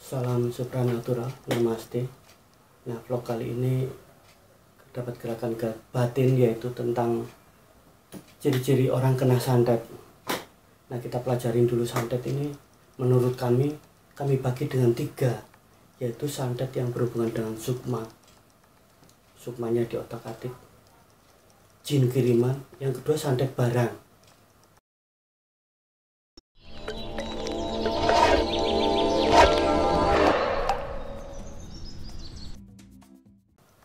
Salam supranatural, namaste. Nah, vlog kali ini dapat gerakan batin, yaitu tentang ciri-ciri orang kena santet. Nah, kita pelajarin dulu santet ini. Menurut kami bagi dengan 3, yaitu santet yang berhubungan dengan sukma. Sukmanya di otak-atik, jin kiriman. Yang kedua santet barang.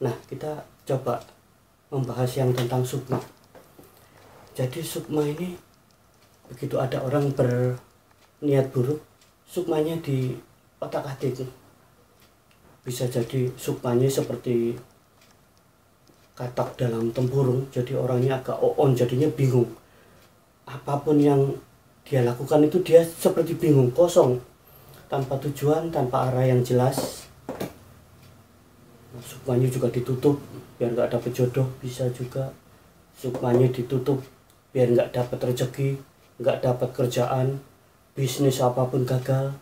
Nah, kita coba membahas yang tentang sukma. Jadi sukma ini, begitu ada orang berniat buruk, sukmanya di otak-atik. Bisa jadi sukmanya seperti katak dalam tempurung, jadi orangnya agak on, jadinya bingung. Apapun yang dia lakukan itu dia seperti bingung, kosong, tanpa tujuan, tanpa arah yang jelas. Sukmanya juga ditutup biar nggak dapat jodoh, bisa juga sukmanya ditutup biar nggak dapat rezeki, nggak dapat kerjaan, bisnis apapun gagal.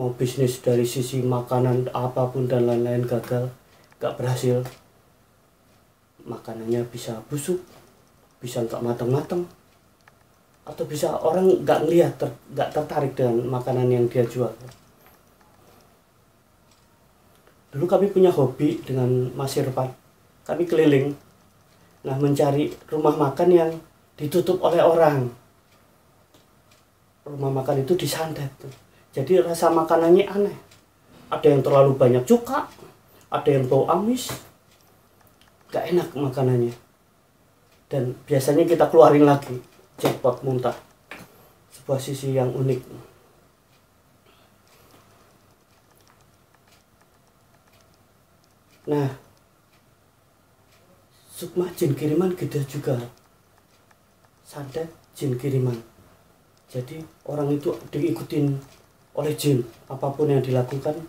Mau bisnis dari sisi makanan apapun dan lain-lain gagal, nggak berhasil. Makanannya bisa busuk, bisa nggak matang-matang, atau bisa orang nggak ngelihat, nggak tertarik dengan makanan yang dia jual. Dulu kami punya hobi dengan Mas Irfan, kami keliling, nah mencari rumah makan yang ditutup oleh orang. Rumah makan itu disantet, jadi rasa makanannya aneh. Ada yang terlalu banyak cuka, ada yang bau amis, gak enak makanannya. Dan biasanya kita keluarin lagi, jackpot muntah. Sebuah sisi yang unik. Nah, sukma jin kiriman gitu juga, santet jin kiriman. Jadi orang itu diikutin oleh jin, apapun yang dilakukan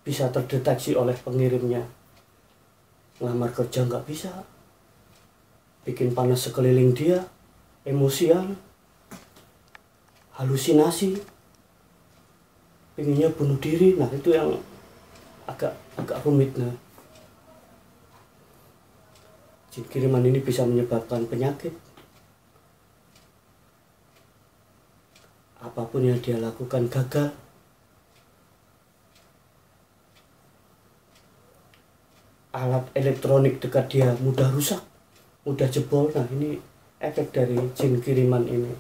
bisa terdeteksi oleh pengirimnya. Ngelamar kerja nggak bisa, bikin panas sekeliling dia, emosian, halusinasi, pinginnya bunuh diri. Nah, itu yang agak rumit. Nah, jin kiriman ini bisa menyebabkan penyakit. Apapun yang dia lakukan gagal. Alat elektronik dekat dia mudah rusak, mudah jebol. Nah, ini efek dari jin kiriman ini.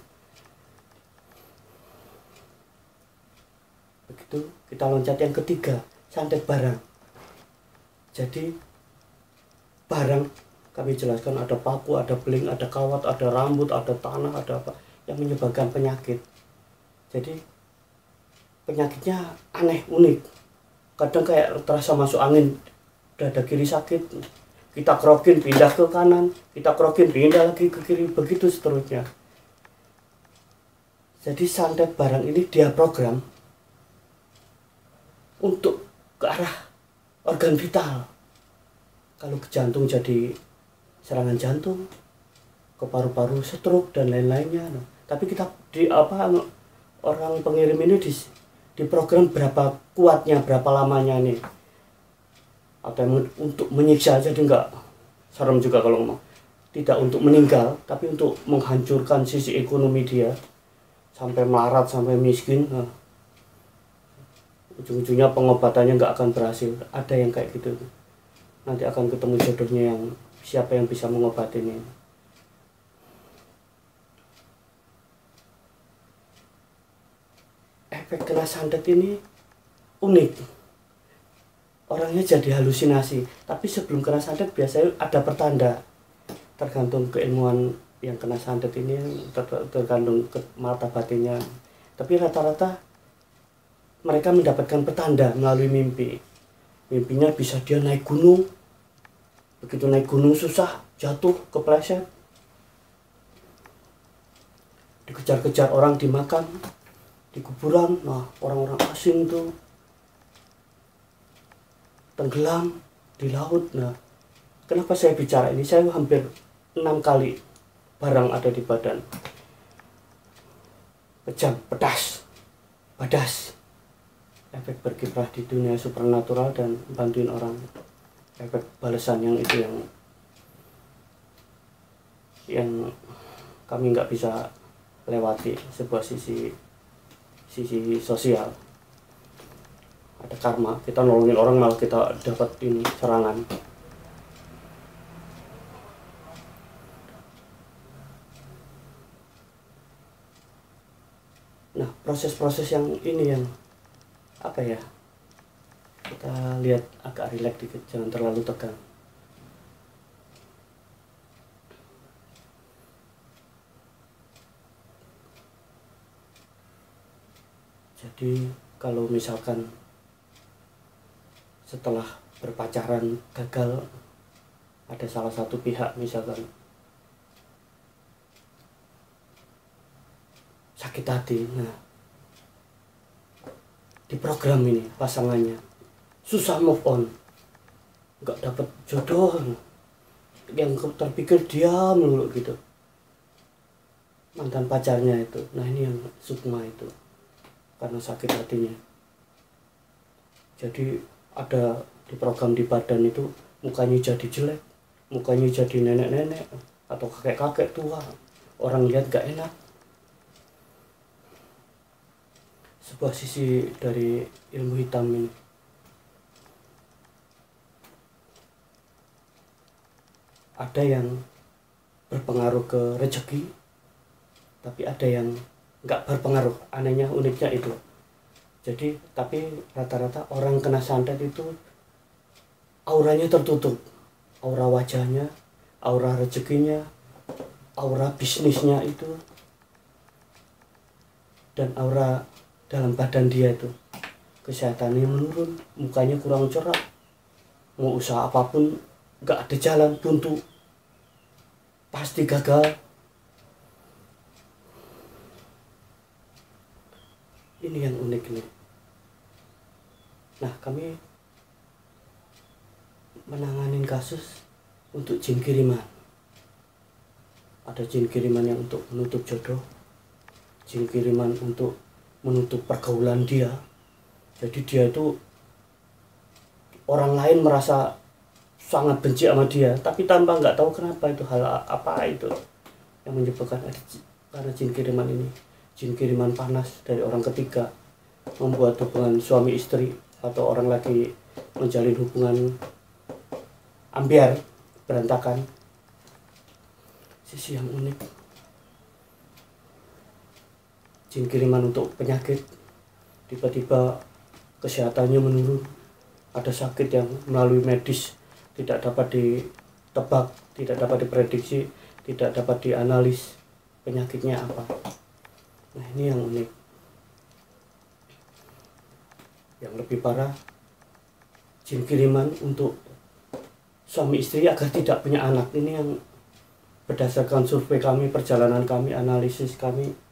Begitu, kita loncat yang ketiga, santet barang. Jadi barang kami jelaskan, ada paku, ada beling, ada kawat, ada rambut, ada tanah, ada apa yang menyebabkan penyakit. Jadi penyakitnya aneh, unik. Kadang kayak terasa masuk angin, dada kiri sakit, kita kerokin pindah ke kanan, kita kerokin pindah lagi ke kiri, begitu seterusnya. Jadi santet barang ini dia program untuk ke arah organ vital. Kalau ke jantung jadi serangan jantung, ke paru-paru stroke dan lain-lainnya. Nah, tapi kita orang pengirim ini di program berapa kuatnya, berapa lamanya nih. Atau untuk menyiksa, jadi enggak serem juga kalau mau. Tidak untuk meninggal, tapi untuk menghancurkan sisi ekonomi dia sampai melarat, sampai miskin. Nah, ujung-ujungnya pengobatannya nggak akan berhasil. Ada yang kayak gitu. Nanti akan ketemu jodohnya yang siapa yang bisa mengobatinya. Efek kena santet ini unik. Orangnya jadi halusinasi. Tapi sebelum kena santet biasanya ada pertanda. Tergantung keilmuan yang kena santet ini, tergantung ke mata batinnya. Tapi rata-rata mereka mendapatkan pertanda melalui mimpi. Mimpinya bisa dia naik gunung. Begitu naik gunung susah, jatuh, kepleset. Dikejar-kejar orang di makam, di kuburan. Nah, orang-orang asing tuh tenggelam di laut. Nah, kenapa saya bicara ini? Saya hampir 6 kali barang ada di badan. Kejam, pedas. Badas, efek berkiprah di dunia supernatural dan bantuin orang, efek balasan yang itu yang kami nggak bisa lewati. Sebuah sisi sosial, ada karma, kita nolongin orang malah kita dapat ini serangan. Nah, proses-proses yang ini yang apa ya, kita lihat agak rileks dikit, jangan terlalu tegang. Jadi kalau misalkan setelah berpacaran gagal, ada salah satu pihak misalkan sakit hati, nah di program ini pasangannya susah move on, nggak dapat jodoh, yang terpikir diam dulu gitu mantan pacarnya itu. Nah ini yang sukma itu, karena sakit hatinya. Jadi ada di program di badan itu mukanya jadi jelek, mukanya jadi nenek-nenek atau kakek-kakek tua, orang lihat gak enak. Sebuah sisi dari ilmu hitam ini. Ada yang berpengaruh ke rezeki, tapi ada yang nggak berpengaruh. Anehnya, uniknya itu. Jadi tapi rata-rata orang kena santet itu auranya tertutup, aura wajahnya, aura rezekinya, aura bisnisnya itu, dan aura dalam badan dia itu kesehatannya menurun, mukanya kurang cerah, mau usaha apapun nggak ada jalan, buntu, pasti gagal. Ini yang unik nih. Nah, kami menangani kasus untuk jin kiriman. Ada jin kiriman yang untuk menutup jodoh, jin kiriman untuk menutup pergaulan dia. Jadi dia itu, orang lain merasa sangat benci sama dia, tapi tanpa nggak tahu kenapa, itu hal apa itu yang menyebabkan. Karena jin kiriman ini, jin kiriman panas dari orang ketiga, membuat hubungan suami istri atau orang lagi menjalin hubungan ambiar berantakan. Sisi yang unik. Jin kiriman untuk penyakit, tiba-tiba kesehatannya menurun, ada sakit yang melalui medis tidak dapat ditebak, tidak dapat diprediksi, tidak dapat dianalis penyakitnya apa. Nah ini yang unik. Yang lebih parah, jin kiriman untuk suami istri agar tidak punya anak. Ini yang berdasarkan survei kami, perjalanan kami, analisis kami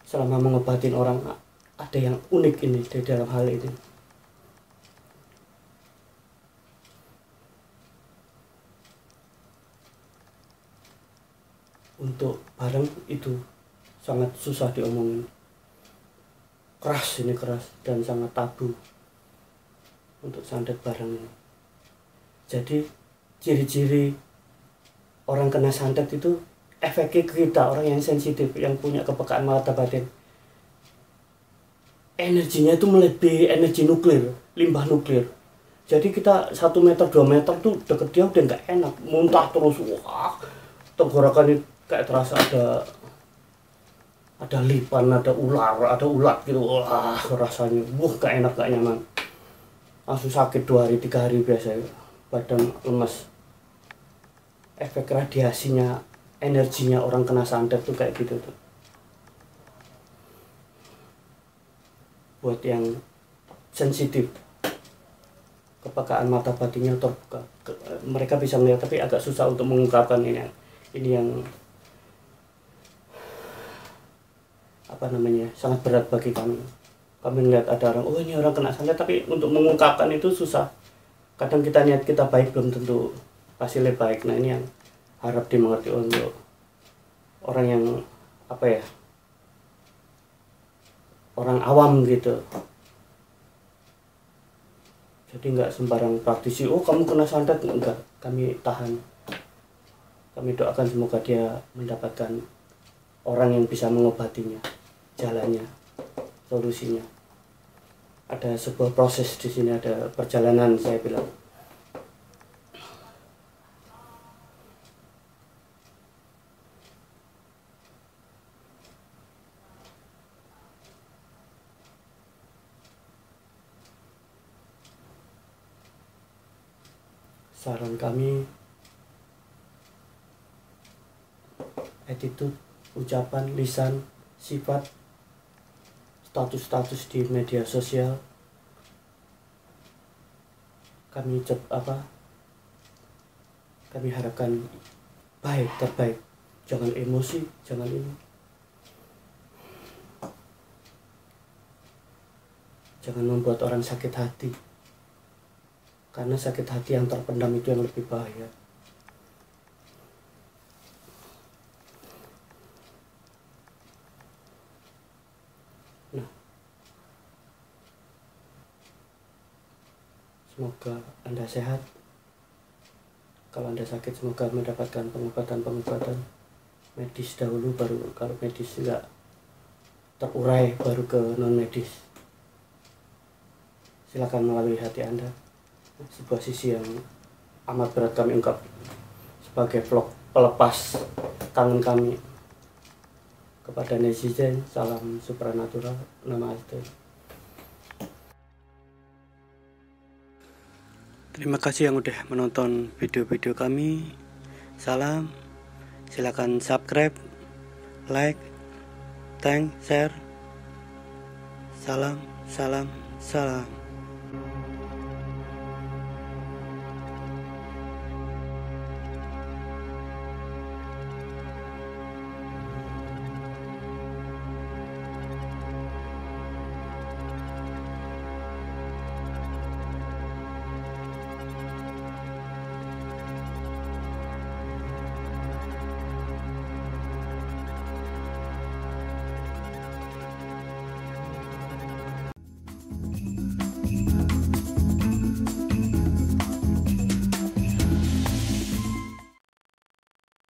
selama mengobatin orang, ada yang unik ini di dalam hal ini. Untuk bareng itu sangat susah diomongin, keras dan sangat tabu untuk santet bareng ini. Jadi ciri-ciri orang kena santet itu efeknya ke kita, orang yang sensitif, yang punya kepekaan mata batin, energinya itu melebihi energi nuklir, limbah nuklir. Jadi kita 1 meter 2 meter tuh deket dia udah nggak enak, muntah terus, wah, tenggorokan kayak terasa ada lipan, ada ulat gitu, wah rasanya, gak enak, gak nyaman, langsung sakit 2 hari 3 hari biasanya, badan lemes. Efek radiasinya, energinya orang kena santet tuh kayak gitu tuh. Buat yang sensitif, kepekaan mata batinnya terbuka, mereka bisa melihat, tapi agak susah untuk mengungkapkan ini. Ini yang apa namanya, sangat berat bagi kami. Kami melihat ada orang, oh ini orang kena santet, tapi untuk mengungkapkan itu susah. Kadang kita niat kita baik, belum tentu hasilnya baik. Nah ini yang harap dimengerti untuk orang yang apa ya, orang awam gitu. Jadi nggak sembarang praktisi, oh kamu kena santet, enggak, kami tahan. Kami doakan semoga dia mendapatkan orang yang bisa mengobatinya, jalannya, solusinya. Ada sebuah proses di sini, ada perjalanan, saya bilang. Saran kami, attitude, ucapan, lisan, sifat, status-status di media sosial, kami harapkan baik, terbaik. Jangan emosi, jangan ini. Jangan membuat orang sakit hati. Karena sakit hati yang terpendam itu yang lebih bahaya. Nah, semoga Anda sehat. Kalau Anda sakit, semoga mendapatkan pengobatan medis dahulu, baru kalau medis nggak terurai, baru ke non medis. Silakan melalui hati Anda. Sebuah sisi yang amat berat kami ungkap sebagai vlog pelepas kangen kami kepada netizen. Salam supranatural, namaste. Terima kasih yang udah menonton video-video kami. Salam, silakan subscribe, like, thank, share. Salam, salam, salam.